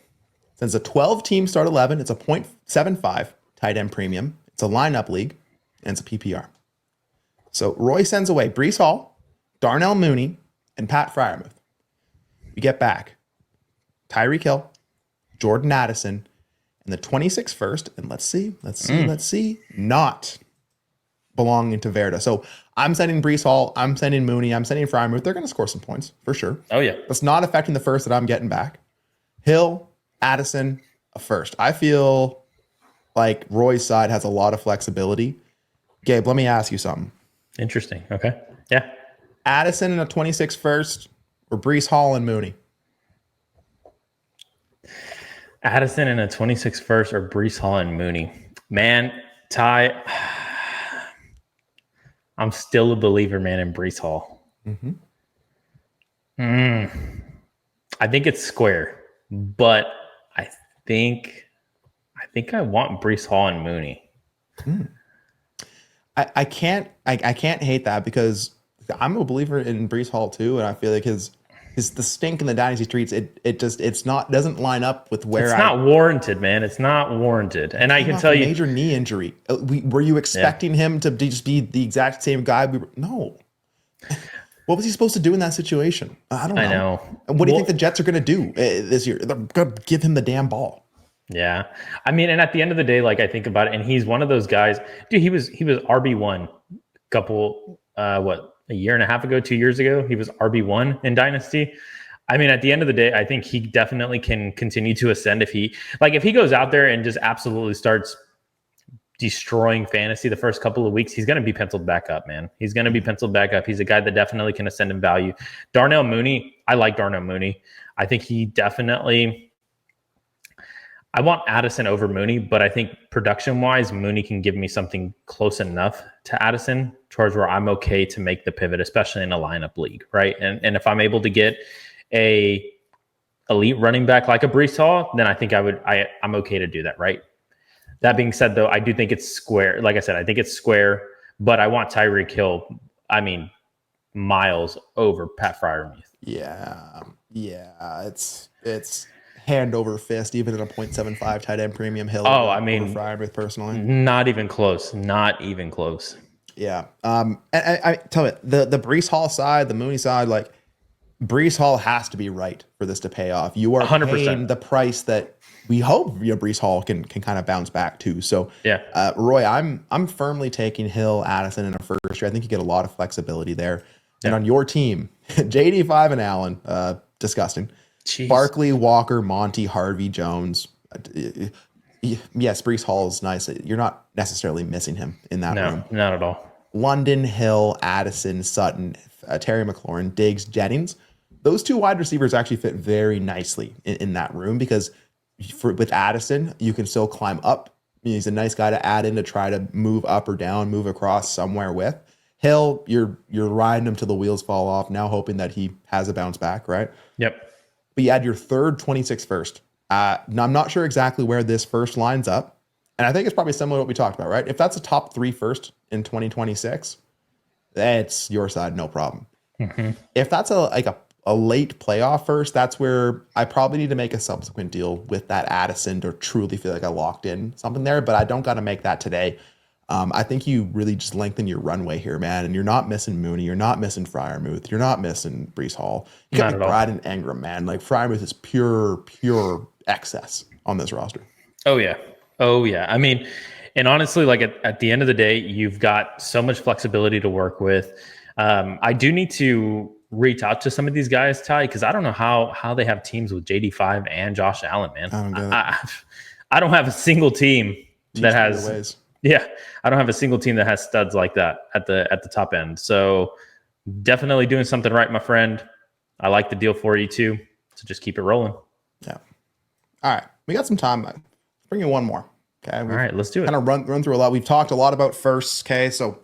Since a 12-team start 11, it's a 0.75 tight end premium. It's a lineup league, and it's a PPR. So Roy sends away Breece Hall, Darnell Mooney, and Pat Freiermuth. we get back Tyreek Hill, Jordan Addison, and the 26th first. And let's see, not belonging to Verda. So I'm sending Breece Hall, I'm sending Mooney, I'm sending Freiermuth. They're going to score some points for sure. Oh, yeah. That's not affecting the first that I'm getting back. Hill, Addison, a first. I feel like Roy's side has a lot of flexibility. Gabe, let me ask you something. Interesting. Okay. Yeah. Addison in a 26 first or Breece Hall and Mooney? Addison in a 26 first or Breece Hall and Mooney. Man, Ty, I'm still a believer, man, in Breece Hall. I think it's square, but I think I want Breece Hall and Mooney. I can't hate that because I'm a believer in Breece Hall too, and I feel like his the stink in the Dynasty streets. It's not doesn't line up with where it's not warranted, man. It's not warranted, and I can tell you, major knee injury. Were you expecting him to just be the exact same guy? No. What was he supposed to do in that situation? I don't know. I know. And what do you think the Jets are going to do this year? They're going to give him the damn ball. Yeah. I mean, and at the end of the day, like I think about it, and he's one of those guys, dude, he was RB1 a year and a half ago, 2 years ago, he was RB1 in Dynasty. I mean, at the end of the day, I think he definitely can continue to ascend if he goes out there and just absolutely starts destroying fantasy the first couple of weeks, he's going to be penciled back up, man. He's going to be penciled back up. He's a guy that definitely can ascend in value. Darnell Mooney, I like Darnell Mooney. I think he definitely, I want Addison over Mooney, but I think production-wise, Mooney can give me something close enough to Addison towards where I'm okay to make the pivot, especially in a lineup league, right? And if I'm able to get a elite running back like a Breece Hall, then I think I'm okay to do that, right? That being said, though, I do think it's square. Like I said, I think it's square, but I want Tyreek Hill, miles over Pat Freiermuth. Yeah. It's hand over fist, even in a 0.75 tight end premium. Hill. Oh, I mean, Freiermuth personally, not even close. Not even close. Yeah. And I tell you, the Breece Hall side, the Mooney side, like Breece Hall has to be right for this to pay off. You are 100%. Paying the price that we hope Breece Hall can kind of bounce back to. So yeah, Roy, I'm firmly taking Hill, Addison in a first year. I think you get a lot of flexibility there. Yeah. And on your team, JD5 and Allen, disgusting. Jeez. Barkley, Walker, Monty, Harvey, Jones. Yes, Breece Hall is nice. You're not necessarily missing him in that room. No, not at all. London, Hill, Addison, Sutton, Terry McLaurin, Diggs, Jennings. Those two wide receivers actually fit very nicely in that room because with Addison, you can still climb up. He's a nice guy to add in to try to move up or down, move across somewhere with. Hill, you're riding him till the wheels fall off, now hoping that he has a bounce back, right? Yep. But you add your third 26 first. Now, I'm not sure exactly where this first lines up. And I think it's probably similar to what we talked about, right? If that's a top 3 first in 2026, that's your side, no problem. Mm-hmm. If that's a late playoff first, that's where I probably need to make a subsequent deal with that Addison to truly feel like I locked in something there, but I don't got to make that today. I think you really just lengthen your runway here, man, and you're not missing Mooney, you're not missing Freiermuth, you're not missing Breece Hall. You got Brad and Engram, man. Like Freiermuth is pure excess on this roster. Oh yeah. I mean, and honestly, like at the end of the day, you've got so much flexibility to work with. I do need to reach out to some of these guys, Ty, because I don't know how they have teams with JD5 and Josh Allen, man. I don't have a single team that has. Yeah, I don't have a single team that has studs like that at the top end. So definitely doing something right, my friend. I like the deal for you too. So just keep it rolling. Yeah. All right, we got some time. Let's bring you one more. Okay. All right, let's do it. Kind of run through a lot. We've talked a lot about firsts. Okay, so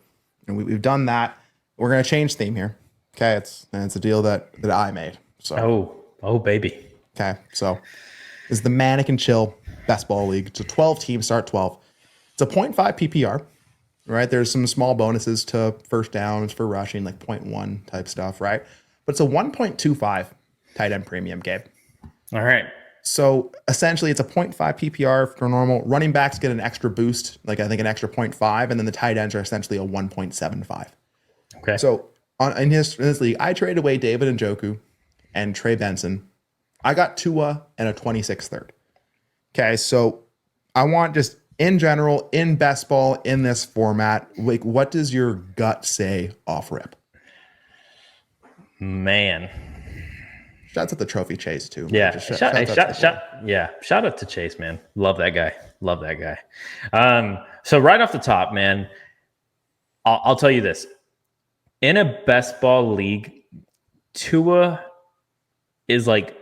we've done that. We're gonna change theme here. Okay, it's a deal that I made. So oh baby. Okay, so it's the Mannequin Chill Best Ball League. It's a 12 team, start 12. It's a 0.5 PPR, right? There's some small bonuses to first downs for rushing, like 0.1 type stuff, right? But it's a 1.25 tight end premium, Gabe. All right. So essentially, it's a 0.5 PPR for normal. Running backs get an extra boost, like I think an extra 0.5, and then the tight ends are essentially a 1.75. Okay. So in this league, I traded away David Njoku and Trey Benson. I got Tua and a 26th third. Okay, so I want just in general, in best ball, in this format, like what does your gut say off rip? Man. Shouts at the trophy chase too. Yeah. Just Shout out to Chase, man. Love that guy. So right off the top, man, I'll tell you this. In a best ball league, Tua is like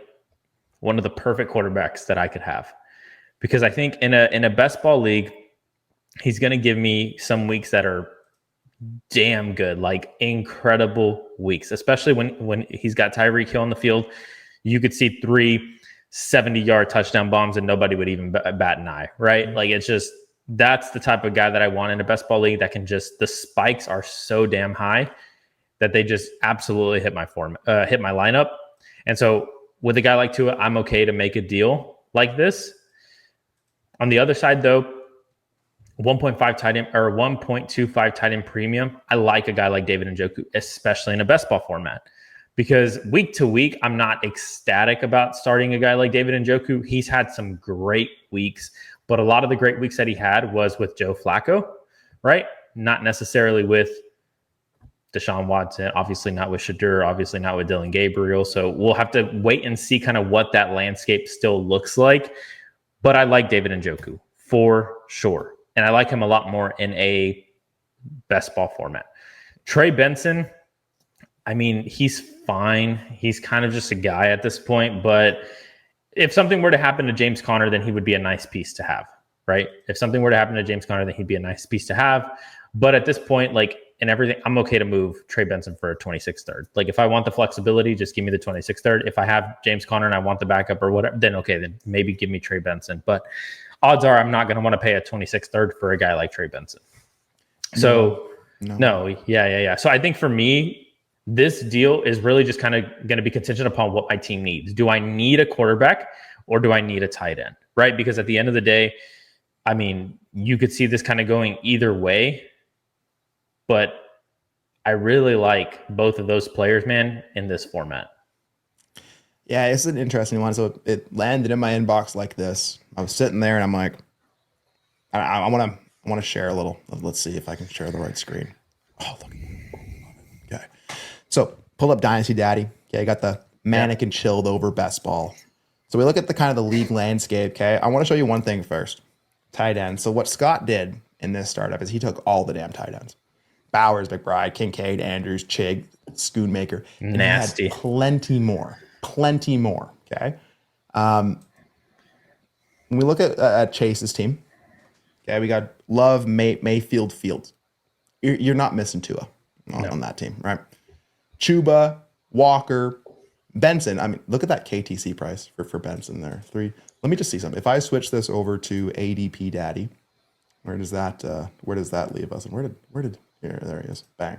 one of the perfect quarterbacks that I could have. Because I think in a best ball league, he's going to give me some weeks that are damn good, like incredible weeks, especially when he's got Tyreek Hill on the field. You could see 3 70-yard touchdown bombs and nobody would even bat an eye, right? Like it's just, that's the type of guy that I want in a best ball league that can just, the spikes are so damn high that they just absolutely hit my lineup. And so with a guy like Tua, I'm okay to make a deal like this. On the other side, though, 1.5 tight end or 1.25 tight end premium. I like a guy like David Njoku, especially in a best ball format, because week to week, I'm not ecstatic about starting a guy like David Njoku. He's had some great weeks, but a lot of the great weeks that he had was with Joe Flacco, right? Not necessarily with Deshaun Watson, obviously not with Shadur, obviously not with Dylan Gabriel. So we'll have to wait and see kind of what that landscape still looks like. But I like David Njoku for sure. And I like him a lot more in a best ball format. Trey Benson, I mean, he's fine. He's kind of just a guy at this point. But if something were to happen to James Conner, then he would be a nice piece to have, right? If something were to happen to James Conner, then he'd be a nice piece to have. But at this point, like in everything, I'm okay to move Trey Benson for a 26th third. Like if I want the flexibility, just give me the 26th third. If I have James Conner and I want the backup or whatever, then okay, then maybe give me Trey Benson. But odds are I'm not going to want to pay a 26th third for a guy like Trey Benson. So no. Yeah. So I think for me, this deal is really just kind of going to be contingent upon what my team needs. Do I need a quarterback or do I need a tight end, right? Because at the end of the day, I mean, you could see this kind of going either way, but I really like both of those players, man, in this format. Yeah, it's an interesting one. So it landed in my inbox like this. I was sitting there and I'm like, I want to share a little. Let's see if I can share the right screen. Oh, look. Okay. So pull up Dynasty Daddy. Okay, I got the mannequin chilled over best ball. So we look at the kind of the league landscape. Okay, I want to show you one thing first. Tight end. So what Scott did in this startup is he took all the damn tight ends. Bowers, McBride, Kincaid, Andrews, Chig, Schoonmaker. Nasty. He had plenty more. Okay. When we look at Chase's team, okay, we got Love, Mayfield, Fields. You're not missing Tua on that team, right? Chuba, Walker, Benson. I mean, look at that KTC price for Benson there. 3. Let me just see something. If I switch this over to ADP Daddy, where does that leave us? And where did here? There he is. Bang.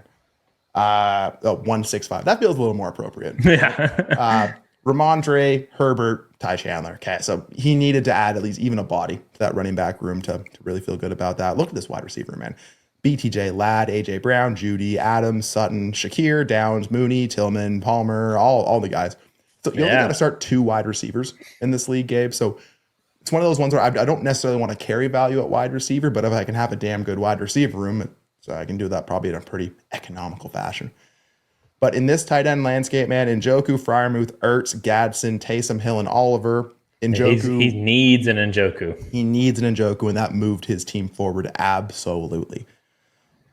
165. That feels a little more appropriate. Yeah. Ramondre, Herbert, Ty Chandler. Okay, so he needed to add at least even a body to that running back room to really feel good about that. Look at this wide receiver, man. BTJ, Ladd, AJ Brown, Judy, Adams, Sutton, Shakir, Downs, Mooney, Tillman, Palmer, all the guys. So you only got to start 2 wide receivers in this league, Gabe. So it's one of those ones where I don't necessarily want to carry value at wide receiver, but if I can have a damn good wide receiver room, so I can do that probably in a pretty economical fashion. But in this tight end landscape, man, Njoku, Freiermuth, Ertz, Gadsden, Taysom Hill, and Oliver, Njoku. He needs an Njoku. He needs an Njoku, and that moved his team forward absolutely.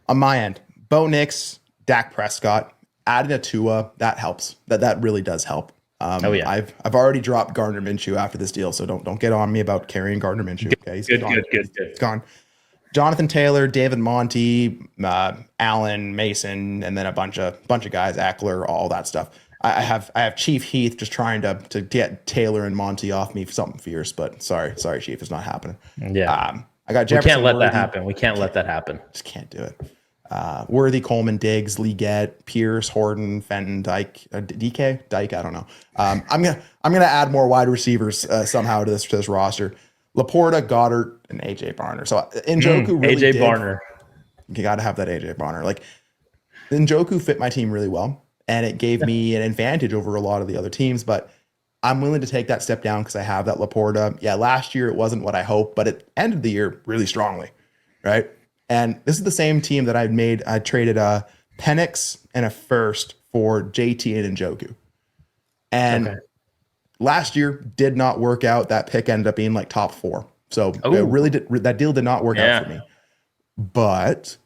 On my end, Bo Nix, Dak Prescott, adding a Tua, that helps. That really does help. I've already dropped Gardner Minshew after this deal, so don't get on me about carrying Gardner Minshew. Okay, Good. He's gone. Jonathan Taylor, David Monty, Allen, Mason, and then a bunch of guys, Eckler, all that stuff. I have Chief Heath just trying to get Taylor and Monty off me for something fierce, but sorry, Chief, it's not happening. Yeah. I got Jefferson. We can't let Worthy. that happen. We can't let that happen. Just can't do it. Worthy, Coleman, Diggs, Leggett, Pierce, Horton, Fenton, Dyke, Dyke. I don't know. I'm gonna add more wide receivers somehow to this roster. Laporta, Goddard, and AJ Barner. So Njoku really AJ Barner. You got to have that AJ Barner. Like Njoku fit my team really well, and it gave me an advantage over a lot of the other teams. But I'm willing to take that step down because I have that Laporta. Yeah, last year it wasn't what I hoped, but it ended the year really strongly, right? And this is the same team that I traded a Penix and a first for JT and Njoku. And last year did not work out. That pick ended up being like top 4. So it really did, that deal did not work out for me. But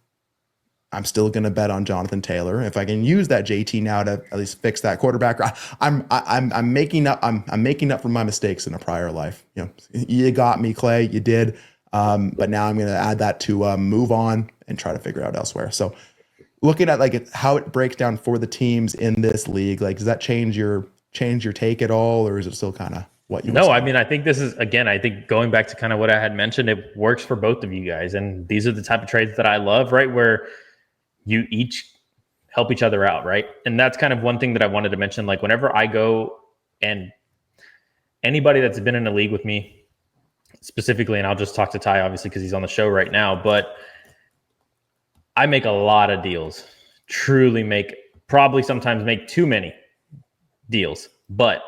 I'm still going to bet on Jonathan Taylor. If I can use that JT now to at least fix that quarterback, I'm making up for my mistakes in a prior life. You know, you got me, Clay. You did. But now I'm going to add that to move on and try to figure out elsewhere. So looking at like how it breaks down for the teams in this league, like does that change your take at all, or is it still kind of what you? No, I mean, I think this is, again, I think going back to kind of what I had mentioned, it works for both of you guys, and these are the type of trades that I love, right? Where you each help each other out, right? And that's kind of one thing that I wanted to mention. Like whenever I go, and anybody that's been in a league with me specifically, and I'll just talk to Ty obviously because he's on the show right now, but I make a lot of deals, probably sometimes make too many deals. But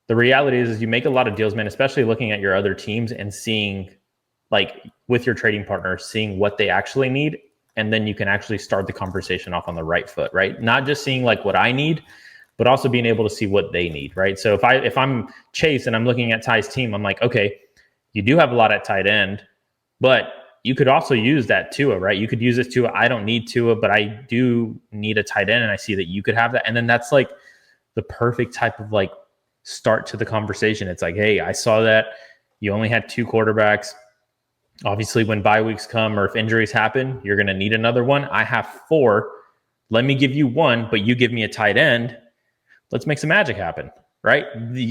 the reality is you make a lot of deals, man, especially looking at your other teams and seeing, like with your trading partner, seeing what they actually need. And then you can actually start the conversation off on the right foot, right? Not just seeing like what I need, but also being able to see what they need, right? So if I'm Chase and I'm looking at Ty's team, I'm like, okay, you do have a lot at tight end, but you could also use that Tua, right? You could use this Tua. I don't need Tua, but I do need a tight end, and I see that you could have that. And then that's like the perfect type of like start to the conversation. It's like, hey, I saw that you only had 2 quarterbacks. Obviously, when bye weeks come or if injuries happen, you're going to need another one. I have 4. Let me give you 1, but you give me a tight end. Let's make some magic happen, right?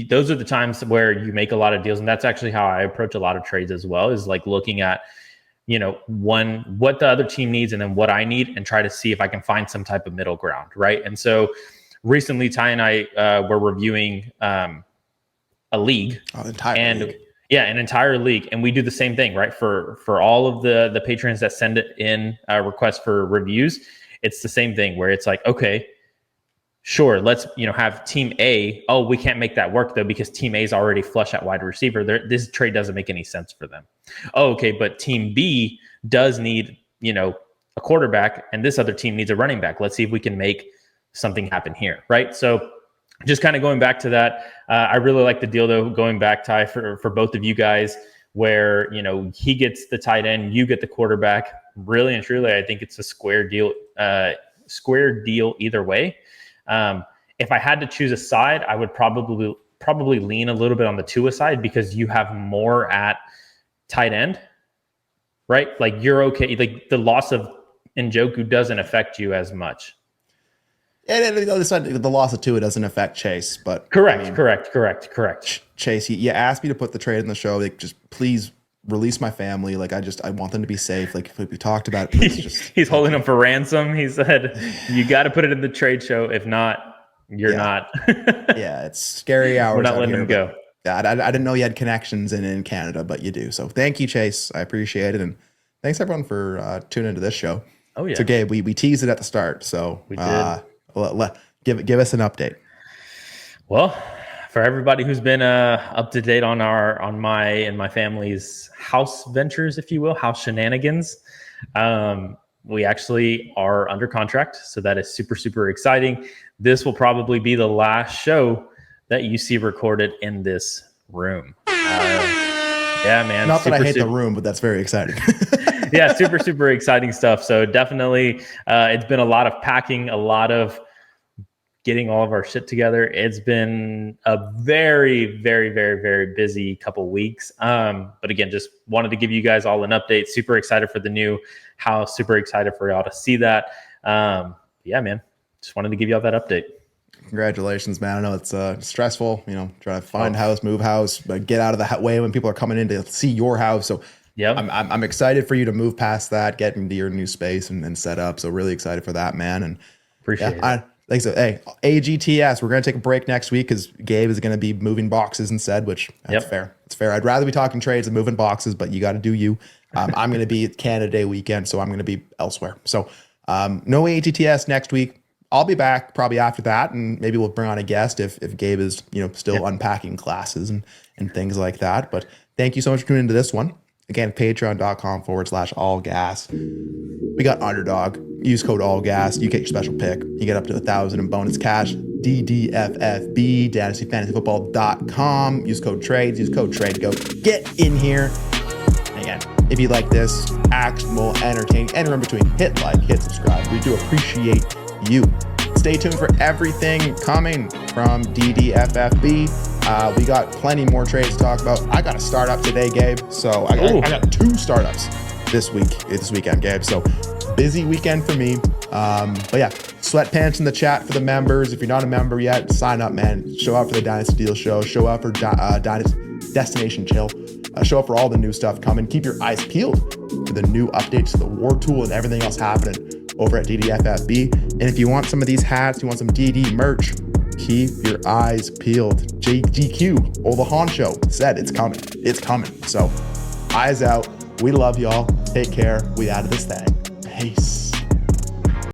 Those are the times where you make a lot of deals. And that's actually how I approach a lot of trades as well, is like looking at, you know, what the other team needs and then what I need, and try to see if I can find some type of middle ground, right? And so recently, Ty and I were reviewing a league. An entire league. Yeah, an entire league. And we do the same thing, right? For all of the patrons that send it in requests for reviews, it's the same thing where it's like, okay, sure, let's have team A. Oh, we can't make that work though because team A is already flush at wide receiver. This trade doesn't make any sense for them. Oh, okay, but team B does need a quarterback, and this other team needs a running back. Let's see if we can make something happen here, right? So just kind of going back to that, I really like the deal though, going back, Ty, for both of you guys, where he gets the tight end, you get the quarterback. Really and truly, I think it's a square deal either way. If I had to choose a side, I would probably lean a little bit on the Tua side because you have more at tight end, right? Like you're okay. Like the loss of Njoku doesn't affect you as much. And the other side, the loss of Tua doesn't affect Chase, but correct. Chase, you asked me to put the trade in the show. Like, just please release my family. Like, I want them to be safe. Like we talked about, he's holding them for ransom. He said, "You got to put it in the trade show. If not, you're not." Yeah, it's scary hours. We're not letting him go. I didn't know you had connections in Canada, but you do. So thank you, Chase. I appreciate it, and thanks everyone for tuning into this show. Oh yeah. So Gabe, we teased it at the start, so we did. Give us an update. Well, for everybody who's been up to date on my and my family's house ventures, if you will, house shenanigans, we actually are under contract, so that is super, super exciting. This will probably be the last show that you see recorded in this room. Yeah, man. Not that I hate the room, but that's very exciting. Yeah, super, super exciting stuff. So definitely, it's been a lot of packing, a lot of getting all of our shit together. It's been a very, very, very, very busy couple weeks. But again, just wanted to give you guys all an update. Super excited for the new house. Super excited for y'all to see that. Yeah, man. Just wanted to give you all that update. Congratulations, man. I know it's stressful, trying to find house, move house, but get out of the way when people are coming in to see your house. So yeah, I'm excited for you to move past that, get into your new space and set up. So really excited for that, man. And appreciate it. Like I said, hey, AGTS, we're going to take a break next week because Gabe is going to be moving boxes instead, which that's fair. It's fair. I'd rather be talking trades than moving boxes, but you got to do you. I'm going to be at Canada Day weekend, so I'm going to be elsewhere. So no AGTS next week. I'll be back probably after that, and maybe we'll bring on a guest if Gabe is, still unpacking classes and things like that. But thank you so much for tuning into this one. Again, patreon.com/allgas. We got Underdog. Use code ALLGAS. You get your special pick. You get up to 1,000 in bonus cash. DDFFB, DynastyFantasyFootball.com. Use code TRADES. Use code TRADEGO. Get in here. And again, if you like this, actionable, entertaining, anywhere in between, hit like, hit subscribe. We do appreciate you. Stay tuned for everything coming from DDFFB. We got plenty more trades to talk about. I got a startup today, Gabe. So I got 2 startups this weekend, Gabe. So busy weekend for me. But yeah, sweatpants in the chat for the members. If you're not a member yet, sign up, man. Show up for the Dynasty Deal Show. Show up for Dynasty Destination Chill. Show up for all the new stuff coming. Keep your eyes peeled for the new updates to the War Tool and everything else happening over at DDFFB. And if you want some of these hats, you want some DD merch, keep your eyes peeled. GQ, the honcho, said it's coming. It's coming. So eyes out. We love y'all. Take care. We out of this thing. Peace.